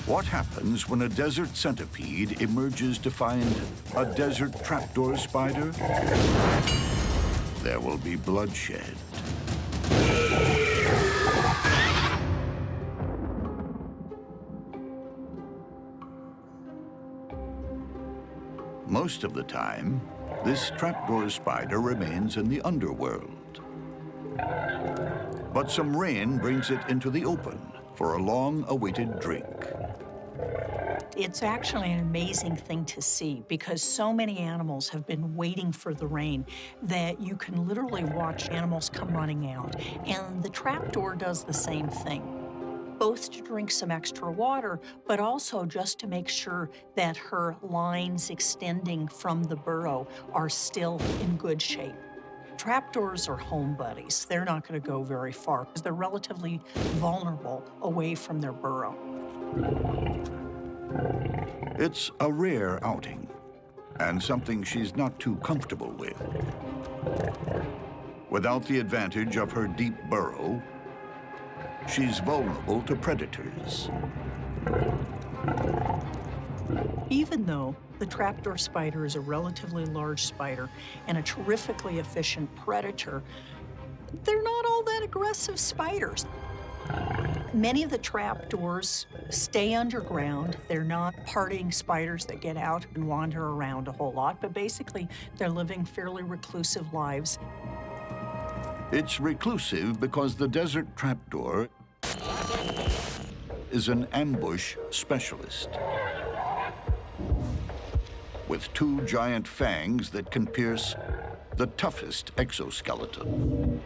What happens when a desert centipede emerges to find a desert trapdoor spider? There will be bloodshed. Most of the time, this trapdoor spider remains in the underworld. But some rain brings it into the open for a long-awaited drink. It's actually an amazing thing to see because so many animals have been waiting for the rain that you can literally watch animals come running out. And the trapdoor does the same thing, both to drink some extra water, but also just to make sure that her lines extending from the burrow are still in good shape. Trapdoors are home buddies. They're not going to go very far because they're relatively vulnerable away from their burrow. It's a rare outing, and something she's not too comfortable with. Without the advantage of her deep burrow, she's vulnerable to predators. Even though the trapdoor spider is a relatively large spider and a terrifically efficient predator, they're not all that aggressive spiders. Many of the trapdoors stay underground. They're not partying spiders that get out and wander around a whole lot, but basically they're living fairly reclusive lives. It's reclusive because the desert trapdoor is an ambush specialist with two giant fangs that can pierce the toughest exoskeleton.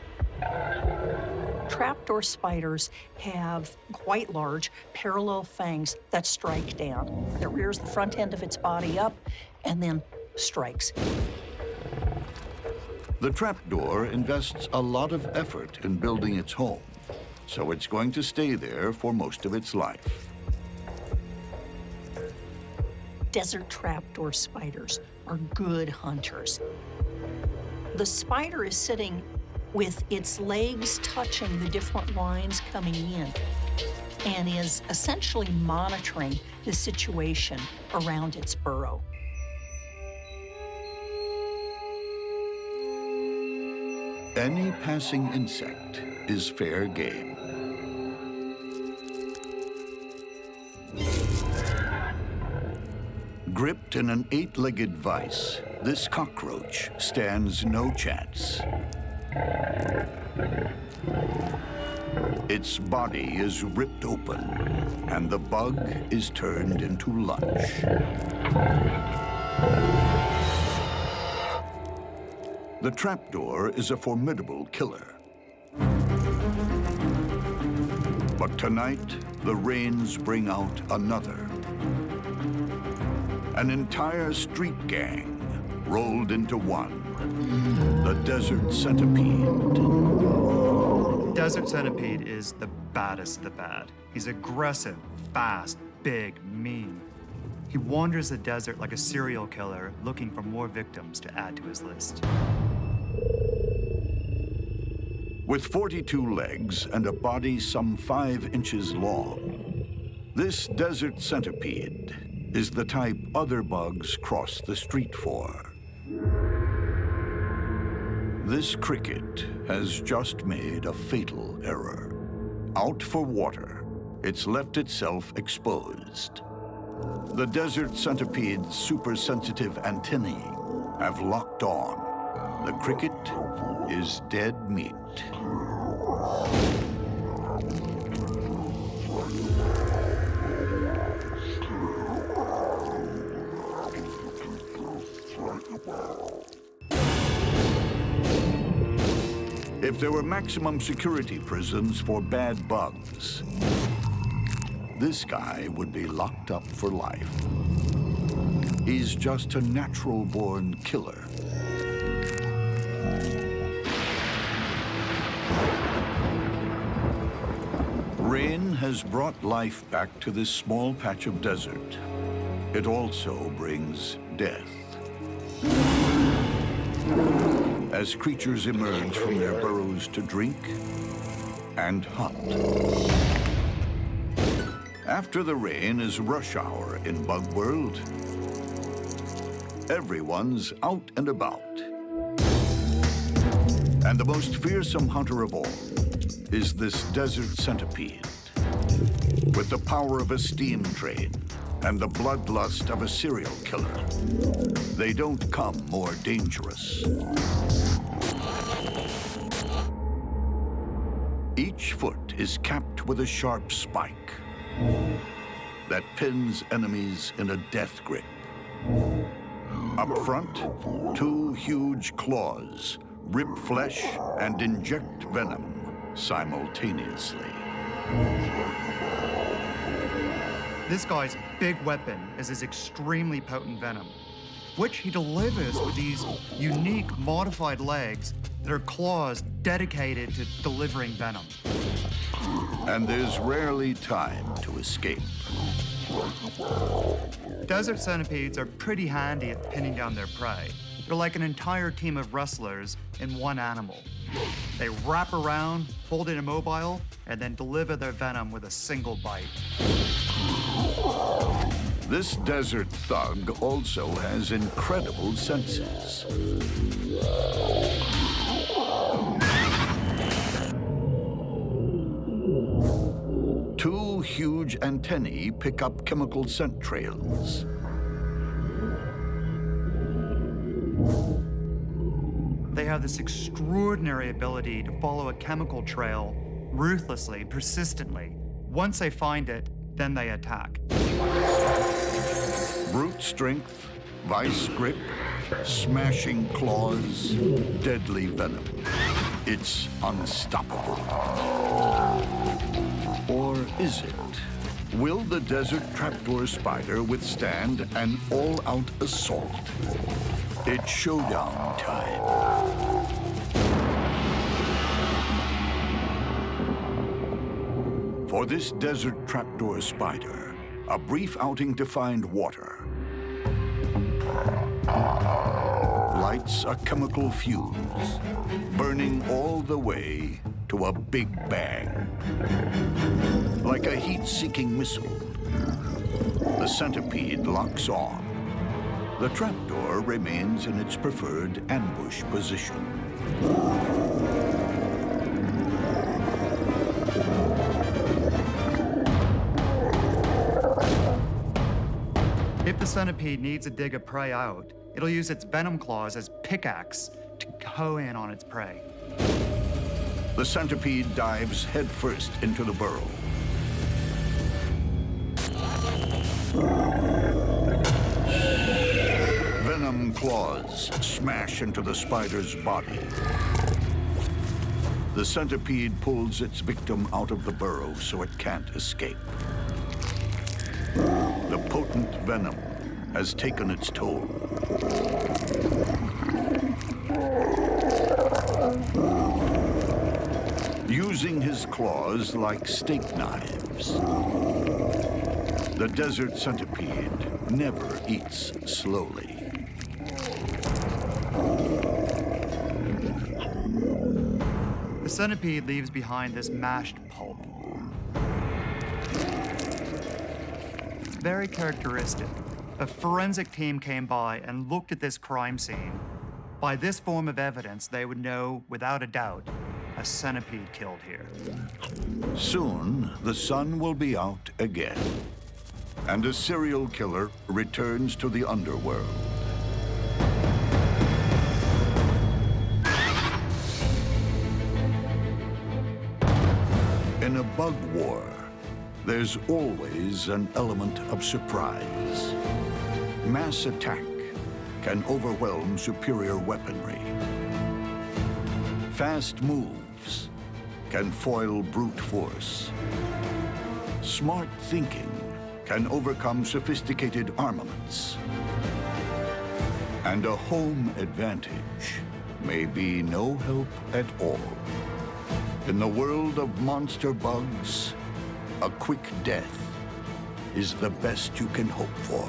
Trapdoor spiders have quite large parallel fangs that strike down. It rears the front end of its body up and then strikes. The trapdoor invests a lot of effort in building its home, so it's going to stay there for most of its life. Desert trapdoor spiders are good hunters. The spider is sitting with its legs touching the different lines coming in and is essentially monitoring the situation around its burrow. Any passing insect is fair game. Gripped in an 8-legged vise, this cockroach stands no chance. Its body is ripped open, and the bug is turned into lunch. The trapdoor is a formidable killer. But tonight, the rains bring out another. An entire street gang rolled into one. The desert centipede. Desert centipede is the baddest of the bad. He's aggressive, fast, big, mean. He wanders the desert like a serial killer, looking for more victims to add to his list. With 42 legs and a body some 5 inches long, this desert centipede is the type other bugs cross the street for. This cricket has just made a fatal error. Out for water, it's left itself exposed. The desert centipede's super-sensitive antennae have locked on. The cricket is dead meat. If there were maximum security prisons for bad bugs, this guy would be locked up for life. He's just a natural-born killer. Rain has brought life back to this small patch of desert. It also brings death. As creatures emerge from their burrows to drink and hunt. After the rain is rush hour in Bug World. Everyone's out and about. And the most fearsome hunter of all is this desert centipede. With the power of a steam train and the bloodlust of a serial killer, they don't come more dangerous. Each foot is capped with a sharp spike that pins enemies in a death grip. Up front, two huge claws rip flesh and inject venom simultaneously. This guy's big weapon is his extremely potent venom, which he delivers with these unique modified legs that are claws dedicated to delivering venom. And there's rarely time to escape. Desert centipedes are pretty handy at pinning down their prey. They're like an entire team of wrestlers in one animal. They wrap around, hold it immobile, and then deliver their venom with a single bite. This desert thug also has incredible senses. Two huge antennae pick up chemical scent trails. They have this extraordinary ability to follow a chemical trail ruthlessly, persistently. Once they find it, then they attack. Brute strength, vice grip, smashing claws, deadly venom. It's unstoppable. Or is it? Will the desert trapdoor spider withstand an all-out assault? It's showdown time. For this desert trapdoor spider, a brief outing to find water lights a chemical fuse, burning all the way to a big bang. Like a heat-seeking missile, the centipede locks on. The trapdoor remains in its preferred ambush position. If the centipede needs to dig a prey out, it'll use its venom claws as pickaxe to hoe in on its prey. The centipede dives headfirst into the burrow. Venom claws smash into the spider's body. The centipede pulls its victim out of the burrow so it can't escape. The potent venom has taken its toll. Using his claws like steak knives, the desert centipede never eats slowly. The centipede leaves behind this mashed pulp. Very characteristic. A forensic team came by and looked at this crime scene. By this form of evidence, they would know, without a doubt, a centipede killed here. Soon, the sun will be out again, and a serial killer returns to the underworld. In a bug war, there's always an element of surprise. Mass attack can overwhelm superior weaponry. Fast moves can foil brute force. Smart thinking can overcome sophisticated armaments. And a home advantage may be no help at all. In the world of monster bugs, a quick death is the best you can hope for.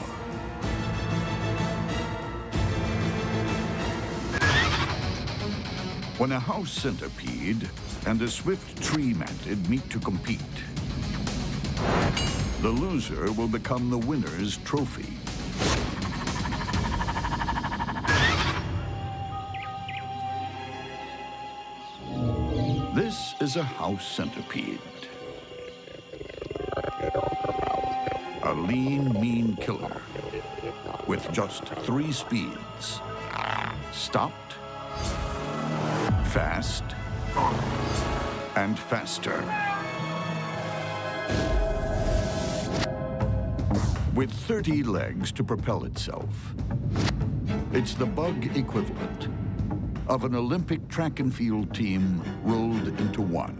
When a house centipede and a swift tree mantid meet to compete, The loser will become the winner's trophy. This is a house centipede. A lean, mean killer with just 3 speeds. Stopped, fast, and faster. With 30 legs to propel itself. It's the bug equivalent of an Olympic track and field team rolled into one.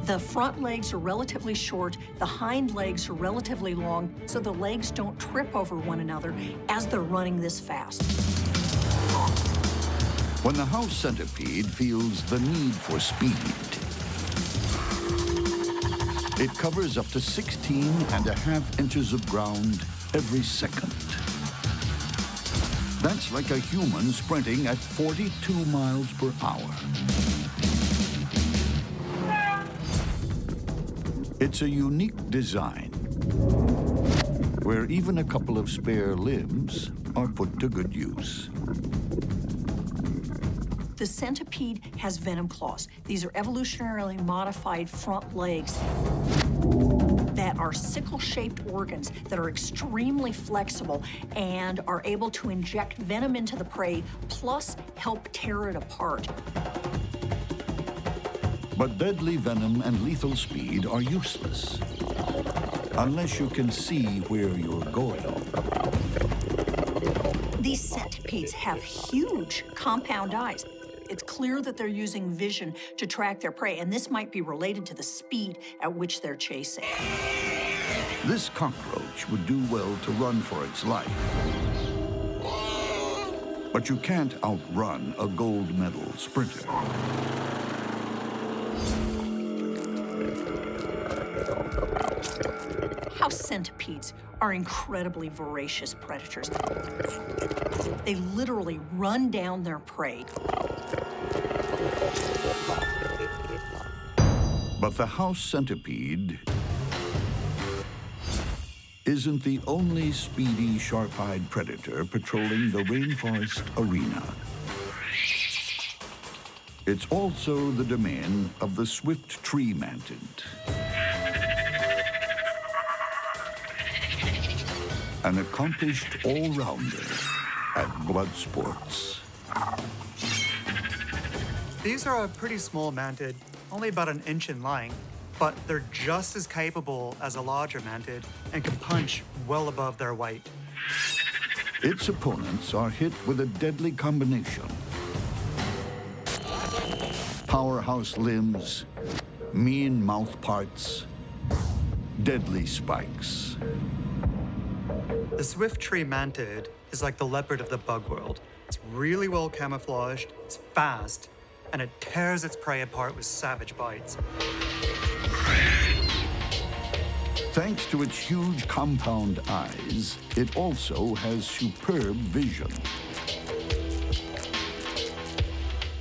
The front legs are relatively short, the hind legs are relatively long, so the legs don't trip over one another as they're running this fast. When the house centipede feels the need for speed, it covers up to 16.5 inches of ground every second. That's like a human sprinting at 42 miles per hour. It's a unique design where even a couple of spare limbs are put to good use. The centipede has venom claws. These are evolutionarily modified front legs that are sickle-shaped organs that are extremely flexible and are able to inject venom into the prey, plus help tear it apart. But deadly venom and lethal speed are useless unless you can see where you're going. These centipedes have huge compound eyes. It's clear that they're using vision to track their prey, and this might be related to the speed at which they're chasing. This cockroach would do well to run for its life. But you can't outrun a gold medal sprinter. House centipedes are incredibly voracious predators. They literally run down their prey. But the house centipede isn't the only speedy, sharp-eyed predator patrolling the rainforest arena. It's also the domain of the swift tree mantid. An accomplished all-rounder at blood sports. These are a pretty small mantid, only about 1 inch in length, but they're just as capable as a larger mantid and can punch well above their weight. Its opponents are hit with a deadly combination. Powerhouse limbs, mean mouth parts, deadly spikes. The swift tree mantid is like the leopard of the bug world. It's really well camouflaged, it's fast, and it tears its prey apart with savage bites. Thanks to its huge compound eyes, it also has superb vision.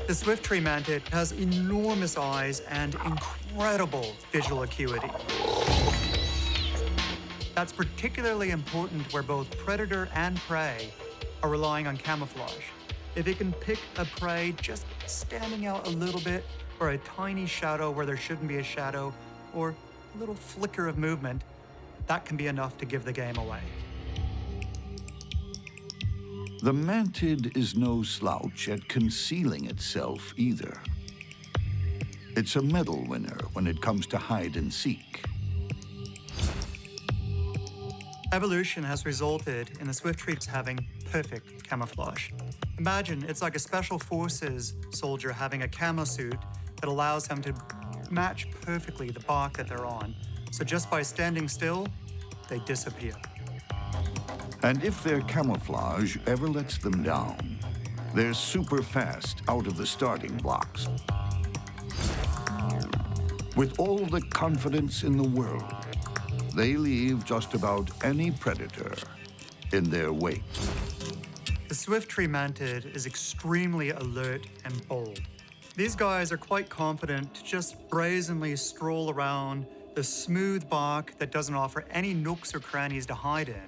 The swift tree mantid has enormous eyes and incredible visual acuity. That's particularly important where both predator and prey are relying on camouflage. If it can pick a prey just standing out a little bit, or a tiny shadow where there shouldn't be a shadow, or a little flicker of movement, that can be enough to give the game away. The mantid is no slouch at concealing itself either. It's a medal winner when it comes to hide and seek. Evolution has resulted in the swift trees having perfect camouflage. Imagine it's like a special forces soldier having a camo suit that allows them to match perfectly the bark that they're on. So just by standing still, they disappear. And if their camouflage ever lets them down, they're super fast out of the starting blocks. With all the confidence in the world, they leave just about any predator in their wake. The swift tree mantid is extremely alert and bold. These guys are quite confident to just brazenly stroll around the smooth bark that doesn't offer any nooks or crannies to hide in,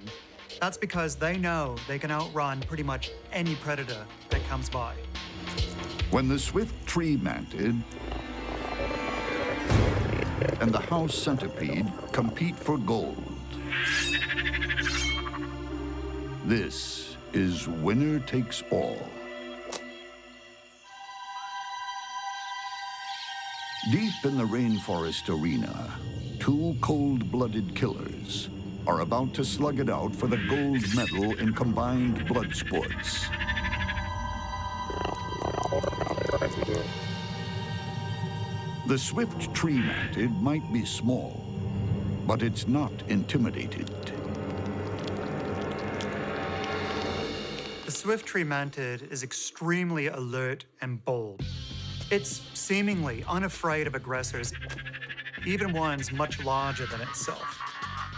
that's because they know they can outrun pretty much any predator that comes by. When the swift tree mantid and the house centipede compete for gold, this is winner takes all. Deep in the rainforest arena, two cold-blooded killers are about to slug it out for the gold medal in combined blood sports. The swift tree mantid might be small, but it's not intimidated. The swift tree mantid is extremely alert and bold. It's seemingly unafraid of aggressors, even ones much larger than itself.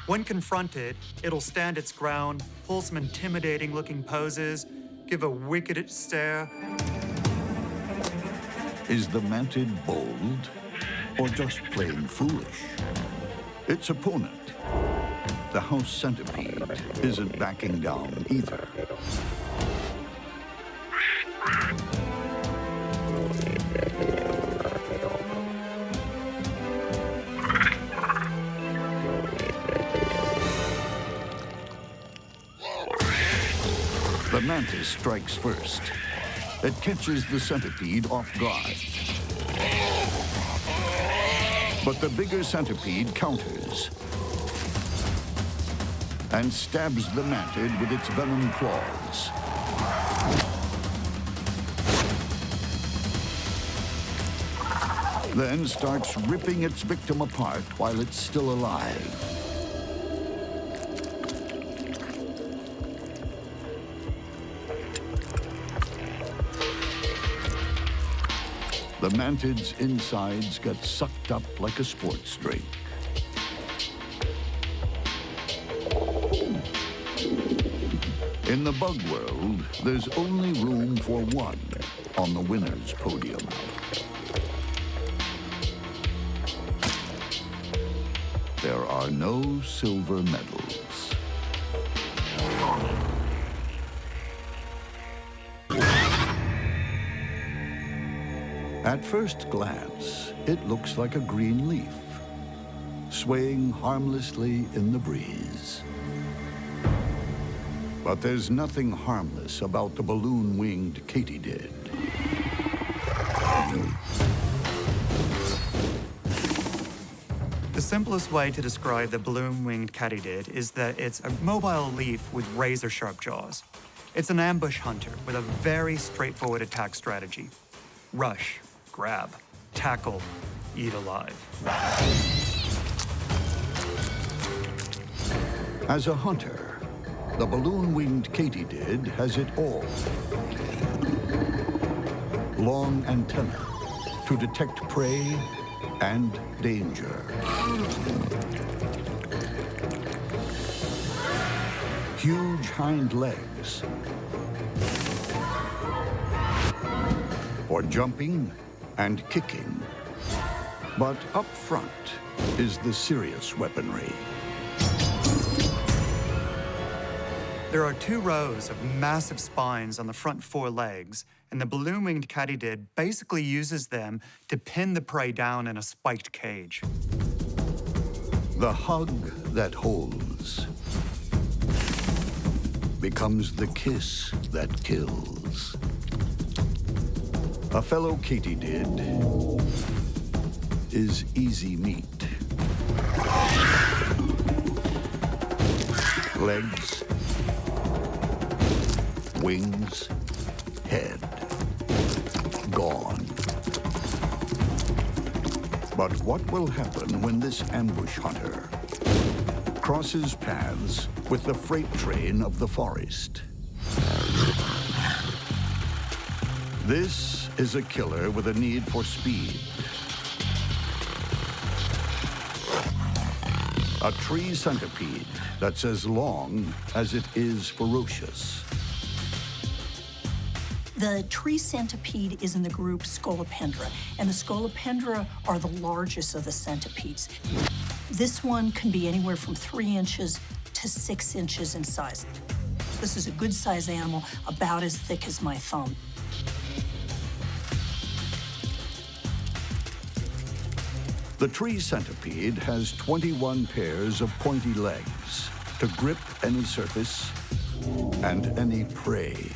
When confronted, it'll stand its ground, pull some intimidating-looking poses, give a wicked stare. Is the mantid bold or just plain foolish? Its opponent, the house centipede, isn't backing down either. The mantis strikes first. It catches the centipede off guard. But the bigger centipede counters and stabs the mantid with its venom claws. Then starts ripping its victim apart while it's still alive. The mantid's insides get sucked up like a sports drink. In the bug world, there's only room for one on the winner's podium. There are no silver medals. At first glance, it looks like a green leaf, swaying harmlessly in the breeze. But there's nothing harmless about the balloon-winged katydid. The simplest way to describe the balloon-winged katydid is that it's a mobile leaf with razor-sharp jaws. It's an ambush hunter with a very straightforward attack strategy. Rush, grab, tackle, eat alive. As a hunter, the balloon-winged katydid has it all. Long antennae to detect prey and danger. Huge hind legs for jumping and kicking. But up front is the serious weaponry. There are 2 rows of massive spines on the front 4 legs, and the balloon-winged katydid basically uses them to pin the prey down in a spiked cage. The hug that holds becomes the kiss that kills. A fellow katydid is easy meat. Legs, wings, head, gone. But what will happen when this ambush hunter crosses paths with the freight train of the forest? This is a killer with a need for speed. A tree centipede that's as long as it is ferocious. The tree centipede is in the group Scolopendra, and the Scolopendra are the largest of the centipedes. This one can be anywhere from 3 inches to 6 inches in size. This is a good size animal, about as thick as my thumb. The tree centipede has 21 pairs of pointy legs to grip any surface and any prey,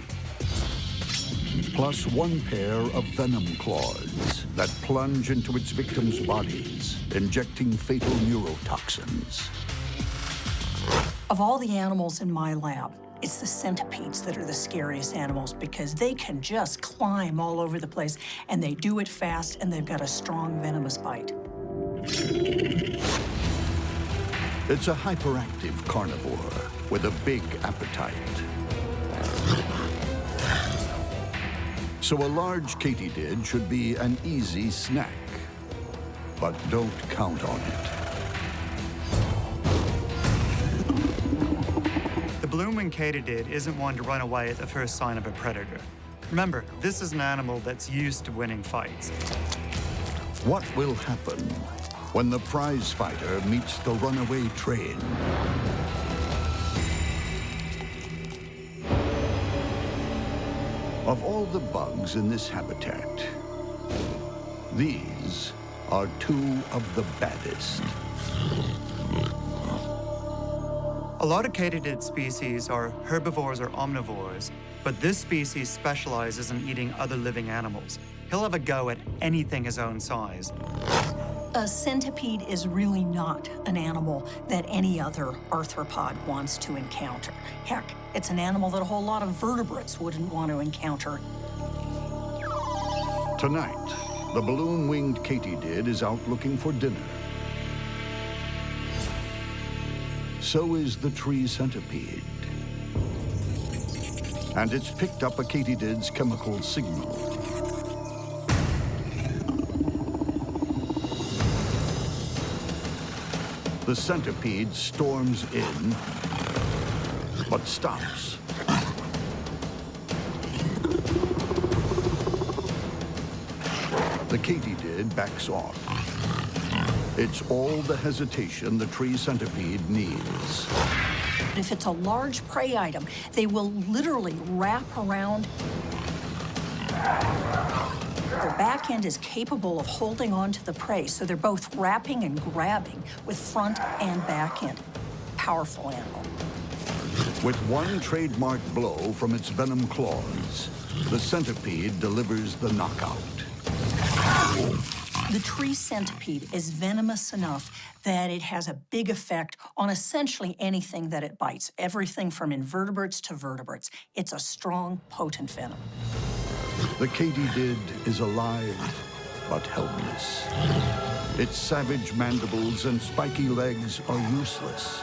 plus 1 pair of venom claws that plunge into its victims' bodies, injecting fatal neurotoxins. Of all the animals in my lab, it's the centipedes that are the scariest animals because they can just climb all over the place, and they do it fast, and they've got a strong venomous bite. It's a hyperactive carnivore with a big appetite. So a large katydid should be an easy snack, but don't count on it. The blue-winged katydid isn't one to run away at the first sign of a predator. Remember, this is an animal that's used to winning fights. What will happen when the prize fighter meets the runaway train? Of all the bugs in this habitat, these are 2 of the baddest. A lot of katydid species are herbivores or omnivores, but this species specializes in eating other living animals. He'll have a go at anything his own size. A centipede is really not an animal that any other arthropod wants to encounter. Heck, it's an animal that a whole lot of vertebrates wouldn't want to encounter. Tonight, the balloon-winged katydid is out looking for dinner. So is the tree centipede. And it's picked up a katydid's chemical signal. The centipede storms in, but stops. The katydid backs off. It's all the hesitation the tree centipede needs. If it's a large prey item, they will literally wrap around. Their back end is capable of holding on to the prey, so they're both wrapping and grabbing with front and back end. Powerful animal. With one trademark blow from its venom claws, the centipede delivers the knockout. The tree centipede is venomous enough that it has a big effect on essentially anything that it bites, everything from invertebrates to vertebrates. It's a strong, potent venom. The katydid is alive, but helpless. Its savage mandibles and spiky legs are useless.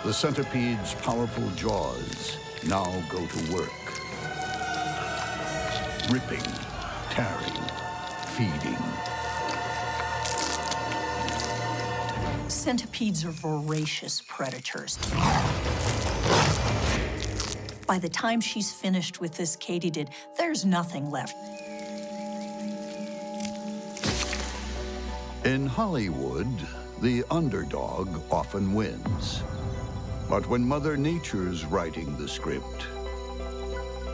The centipede's powerful jaws now go to work. Ripping, tearing, feeding. Centipedes are voracious predators. By the time she's finished with this katydid, there's nothing left. In Hollywood, the underdog often wins. But when Mother Nature's writing the script,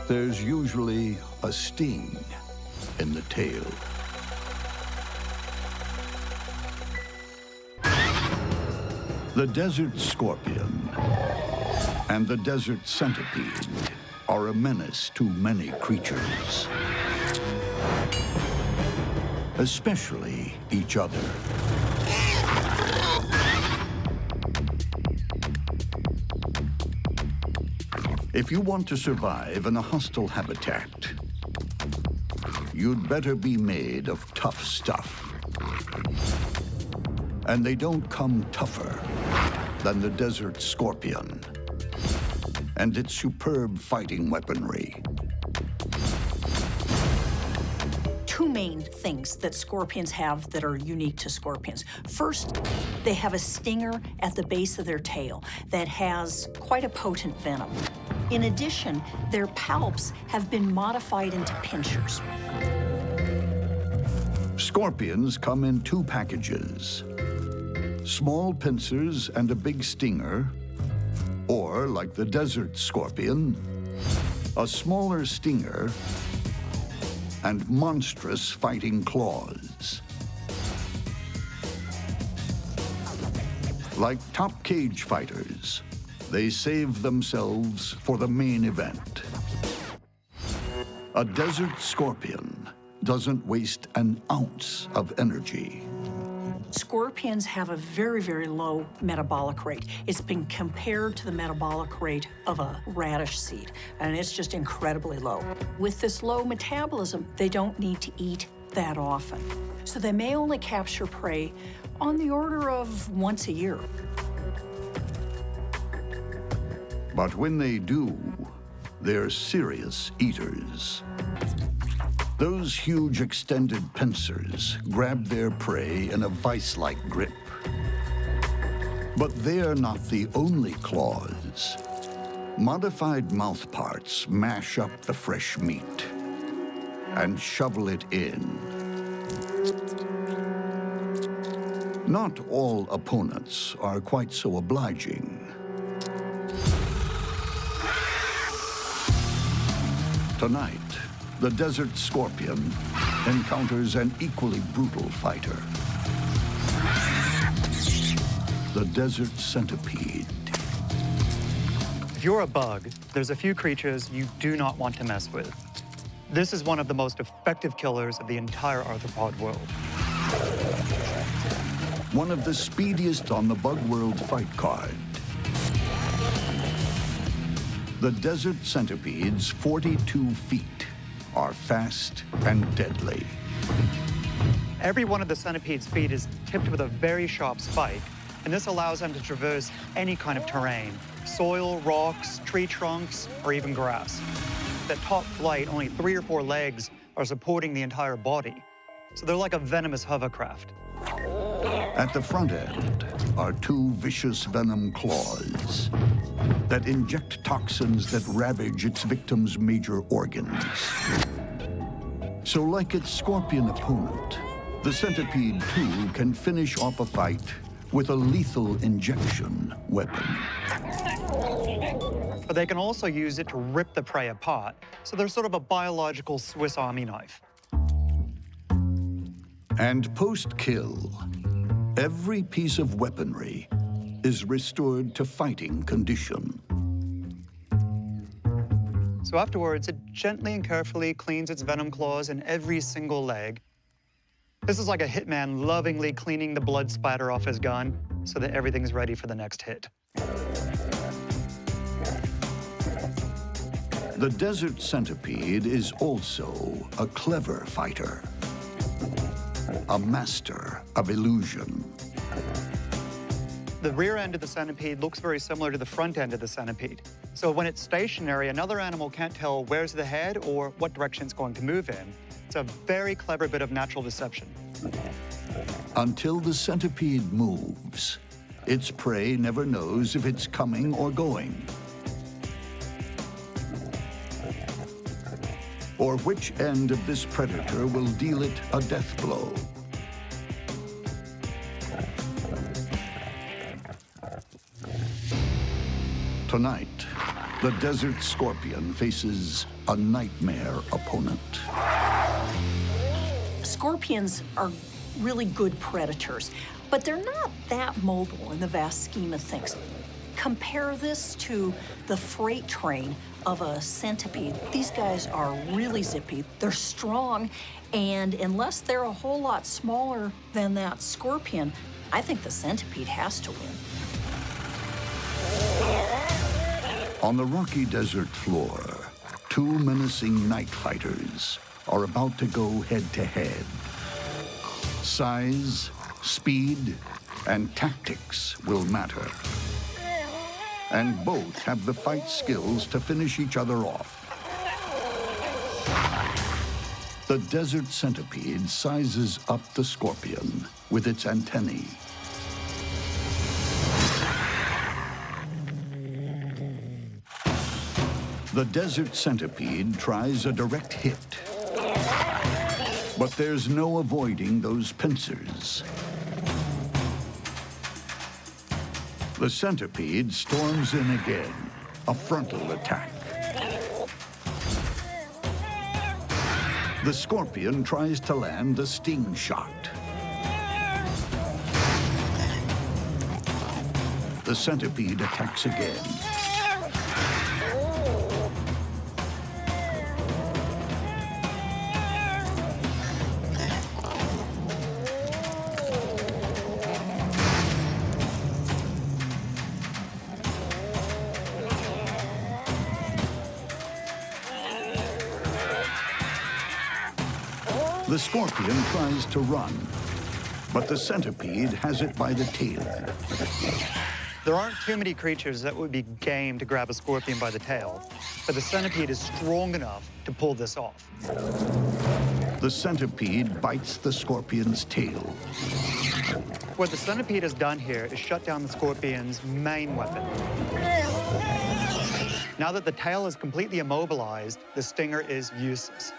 there's usually a sting in the tail. The desert scorpion and the desert centipede are a menace to many creatures, especially each other. If you want to survive in a hostile habitat, you'd better be made of tough stuff. And they don't come tougher than the desert scorpion and its superb fighting weaponry. Two main things that scorpions have that are unique to scorpions. First, they have a stinger at the base of their tail that has quite a potent venom. In addition, their palps have been modified into pinchers. Scorpions come in two packages: small pincers and a big stinger, or, like the desert scorpion, a smaller stinger and monstrous fighting claws. Like top cage fighters, they save themselves for the main event. A desert scorpion doesn't waste an ounce of energy. Scorpions have a very, very low metabolic rate. It's been compared to the metabolic rate of a radish seed, and it's just incredibly low. With this low metabolism, they don't need to eat that often. So they may only capture prey on the order of once a year. But when they do, they're serious eaters. Those huge extended pincers grab their prey in a vice-like grip. But they're not the only claws. Modified mouth parts mash up the fresh meat and shovel it in. Not all opponents are quite so obliging. Tonight, the desert scorpion encounters an equally brutal fighter. The desert centipede. If you're a bug, there's a few creatures you do not want to mess with. This is one of the most effective killers of the entire arthropod world. One of the speediest on the Bug World fight card. The desert centipede's 42 feet are fast and deadly. Every one of the centipede's feet is tipped with a very sharp spike, and this allows them to traverse any kind of terrain: soil, rocks, tree trunks, or even grass. At top flight, only 3 or 4 legs are supporting the entire body, so they're like a venomous hovercraft. At the front end are 2 vicious venom claws that inject toxins that ravage its victim's major organs. So like its scorpion opponent, the centipede too can finish off a fight with a lethal injection weapon. But they can also use it to rip the prey apart, so they're sort of a biological Swiss Army knife. And post-kill, every piece of weaponry is restored to fighting condition. So afterwards, it gently and carefully cleans its venom claws in every single leg. This is like a hitman lovingly cleaning the blood splatter off his gun so that everything's ready for the next hit. The desert centipede is also a clever fighter, a master of illusion. The rear end of the centipede looks very similar to the front end of the centipede. So when it's stationary, another animal can't tell where's the head or what direction it's going to move in. It's a very clever bit of natural deception. Until the centipede moves, its prey never knows if it's coming or going, or which end of this predator will deal it a death blow. Tonight, the desert scorpion faces a nightmare opponent. Scorpions are really good predators, but they're not that mobile in the vast scheme of things. Compare this to the freight train of a centipede. These guys are really zippy, they're strong, and unless they're a whole lot smaller than that scorpion, I think the centipede has to win. On the rocky desert floor, 2 menacing night fighters are about to go head-to-head. Size, speed, and tactics will matter. And both have the fight skills to finish each other off. The desert centipede sizes up the scorpion with its antennae. The desert centipede tries a direct hit, But there's no avoiding those pincers. The centipede storms in again, a frontal attack. The scorpion tries to land a sting shot. The centipede attacks again. The scorpion tries to run, but the centipede has it by the tail. There aren't too many creatures that would be game to grab a scorpion by the tail, but the centipede is strong enough to pull this off. The centipede bites the scorpion's tail. What the centipede has done here is shut down the scorpion's main weapon. Now that the tail is completely immobilized, the stinger is useless.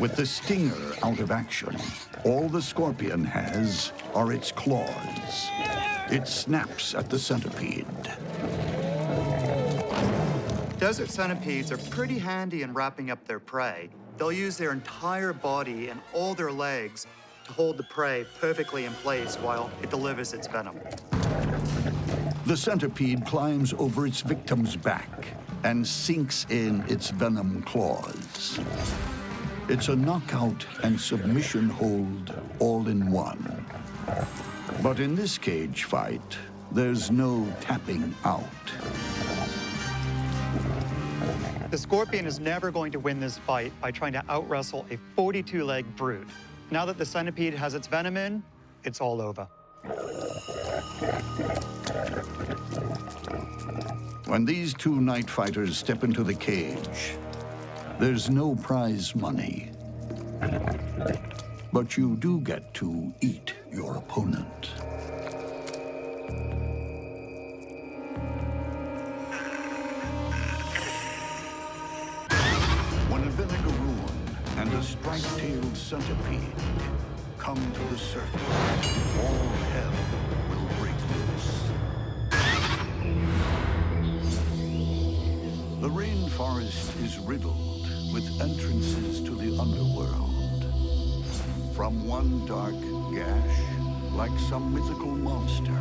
With the stinger out of action, all the scorpion has are its claws. It snaps at the centipede. Desert centipedes are pretty handy in wrapping up their prey. They'll use their entire body and all their legs to hold the prey perfectly in place while it delivers its venom. The centipede climbs over its victim's back and sinks in its venom claws. It's a knockout and submission hold all in one. But in this cage fight, there's no tapping out. The scorpion is never going to win this fight by trying to out-wrestle a 42-leg brute. Now that the centipede has its venom in, it's all over. When these two night fighters step into the cage, there's no prize money. But you do get to eat your opponent. When a Vinegaroon and a striped-tailed centipede come to the surface, all hell will break loose. The rainforest is riddled with entrances to the underworld. From one dark gash, like some mythical monster,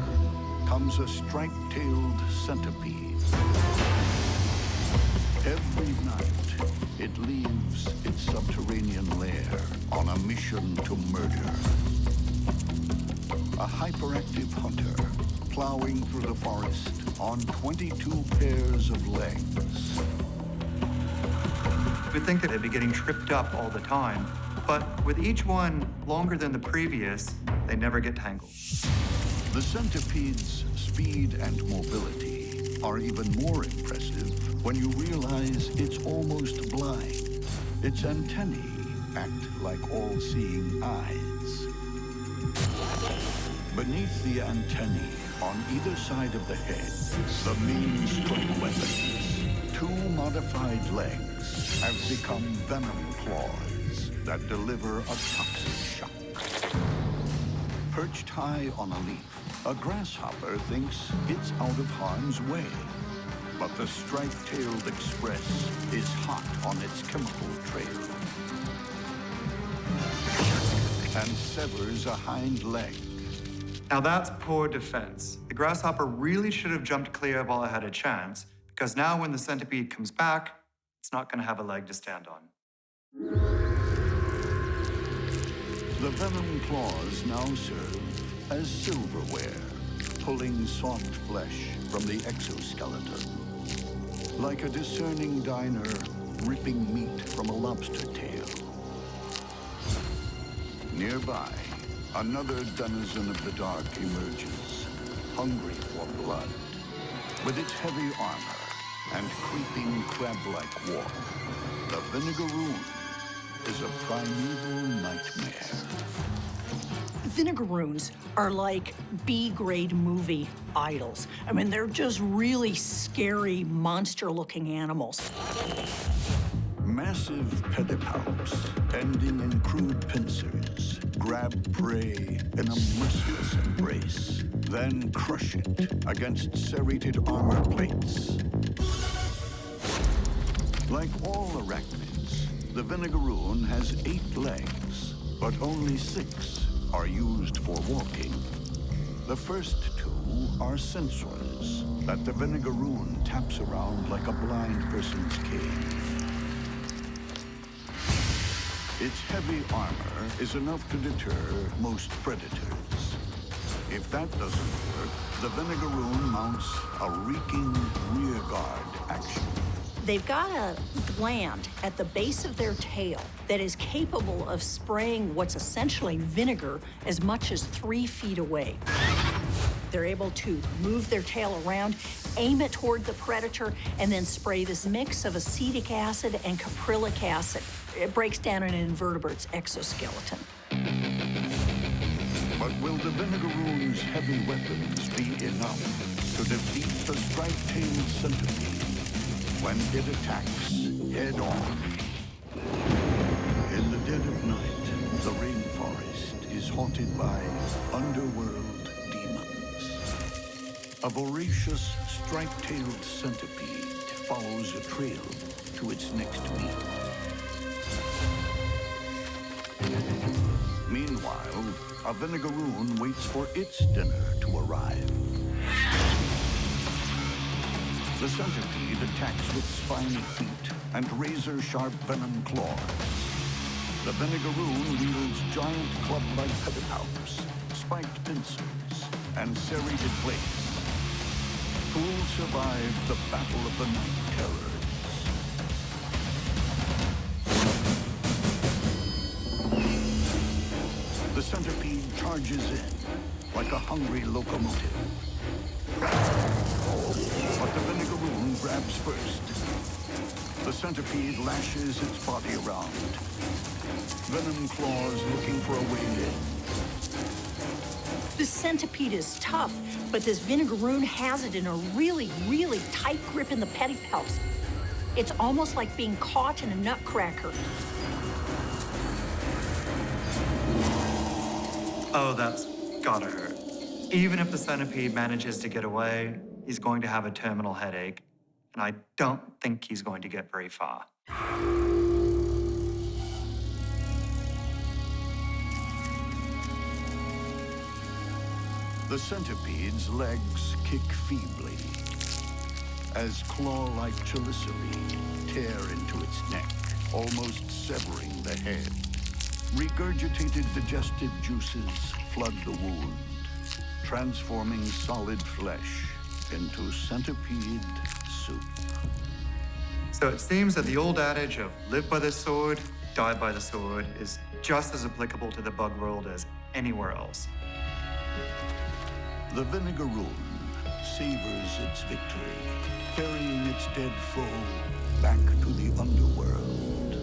comes a striped-tailed centipede. Every night, it leaves its subterranean lair on a mission to murder. A hyperactive hunter plowing through the forest on 22 pairs of legs. You'd think that they'd be getting tripped up all the time, but with each one longer than the previous, they never get tangled. The centipede's speed and mobility are even more impressive when you realize it's almost blind. Its antennae act like all-seeing eyes. Beneath the antennae, on either side of the head, the main stroke weapons, two modified legs, have become venom claws that deliver a toxic shock. Perched high on a leaf, a grasshopper thinks it's out of harm's way. But the striped-tailed express is hot on its chemical trail and severs a hind leg. Now that's poor defense. The grasshopper really should have jumped clear while it had a chance, because now when the centipede comes back, it's not going to have a leg to stand on. The venom claws now serve as silverware, pulling soft flesh from the exoskeleton. Like a discerning diner ripping meat from a lobster tail. Nearby, another denizen of the dark emerges, hungry for blood. With its heavy armor and creeping crab-like walk, the Vinegaroon is a primeval nightmare. Vinegaroons are like B-grade movie idols. I mean, they're just really scary, monster-looking animals. Massive pedipalps, ending in crude pincers, grab prey in a merciless embrace, then crush it against serrated armor plates. Like all arachnids, the Vinegaroon has 8 legs, but only 6 are used for walking. The first 2 are sensors that the Vinegaroon taps around like a blind person's cane. Its heavy armor is enough to deter most predators. If that doesn't work, the Vinegaroon mounts a reeking rearguard action. They've got a gland at the base of their tail that is capable of spraying what's essentially vinegar as much as 3 feet away. They're able to move their tail around, aim it toward the predator, and then spray this mix of acetic acid and caprylic acid. It breaks down an invertebrate's exoskeleton. But will the Vinegaroon's heavy weapons be enough to defeat the striped-tailed centipede when it attacks head-on? In the dead of night, the rainforest is haunted by underworld demons. A voracious striped-tailed centipede follows a trail to its next meal. Meanwhile, a Vinegaroon waits for its dinner to arrive. The centipede attacks with spiny feet and razor-sharp venom claws. The Vinegaroon wields giant club-like pedipalps, spiked pincers, and serrated plates. Who'll survive the battle of the night terrors? The centipede charges in like a hungry locomotive. But the Vinegaroon grabs first. The centipede lashes its body around. Venom claws looking for a way in. This centipede is tough, but this Vinegaroon has it in a really, really tight grip in the pedipalps. It's almost like being caught in a nutcracker. Oh, that's gotta hurt. Even if the centipede manages to get away, he's going to have a terminal headache, and I don't think he's going to get very far. The centipede's legs kick feebly as claw-like chelicerae tear into its neck, almost severing the head. Regurgitated digestive juices flood the wound, transforming solid flesh into centipede soup. So it seems that the old adage of live by the sword, die by the sword is just as applicable to the bug world as anywhere else. The Vinegaroon savors its victory, ferrying its dead foe back to the underworld.